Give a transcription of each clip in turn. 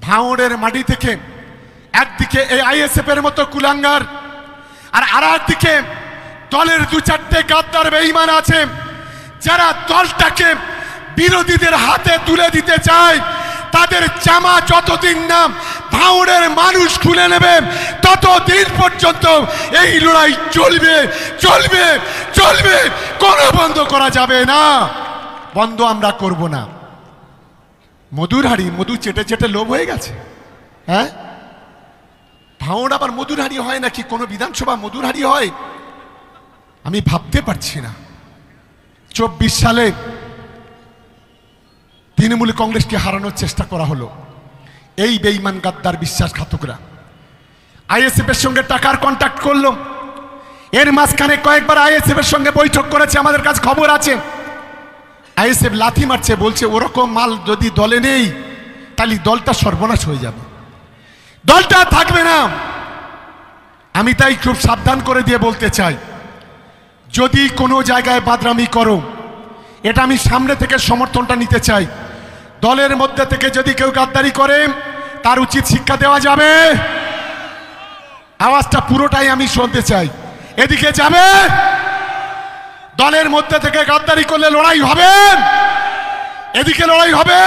ভাঙড়ের মাটি থেকে একদিকে এই আইএসএফ এর মতো কুলাঙ্গার, আর আরেকদিকে দলের দু চারটে গাদ্দার বেঈমান আছে যারা দলটাকে বিরোধীদের হাতে তুলে দিতে চায়। তাদের জামা যতদিন না ভাঙড়ের মানুষ খুলে নেবে ততদিন পর্যন্ত এই লড়াই চলবে চলবে চলবে, কোনো বন্ধ করা যাবে না, বন্ধ আমরা করব না। মধুর হাড়ি, মধু চেটে চেটে লোভ হয়ে গেছে। হ্যাঁ, ভাঙড় আবার মধুর হাড়ি হয় নাকি? কোনো বিধানসভা মধুর হাড়ি হয়? আমি ভাবতে পারছি না। 24 সালে তৃণমূল কংগ্রেসকে হারানোর চেষ্টা করা হলো এই বেঈমান গাদ্দার বিশ্বাসঘাতকরা। আইএসএফ এর সঙ্গে টাকার কন্ট্যাক্ট করলো। এর মাঝখানে কয়েকবার আইএসএফ এর সঙ্গে বৈঠক করেছে, আমাদের কাছে খবর আছে। আইএসএফ লাথি মারছে, বলছে ওরকম মাল যদি দলে নেই তাহলে দলটা সর্বনাশ হয়ে যাবে, দলটা থাকবে না। আমি তাই খুব সাবধান করে দিয়ে বলতে চাই, যদি কোনো জায়গায় বাদরামি করো, এটা আমি সামনে থেকে সমর্থনটা নিতে চাই। দলের মধ্যে থেকে যদি কেউ গাদ্দারি করে তার উচিত শিক্ষা দেওয়া যাবে। আওয়াজটা পুরোটাই আমি শুনতে চাই। এদিকে যাবে, দলের মধ্যে থেকে গাদ্দারি করলে লড়াই হবে, এদিকে লড়াই হবে,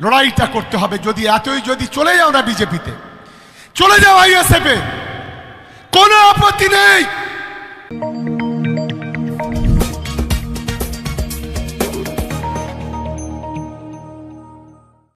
লড়াইটা করতে হবে। যদি এতই যদি চলে যাও না বিজেপিতে, চলে যাও আইএসএফে, কোনো আপত্তি নেই।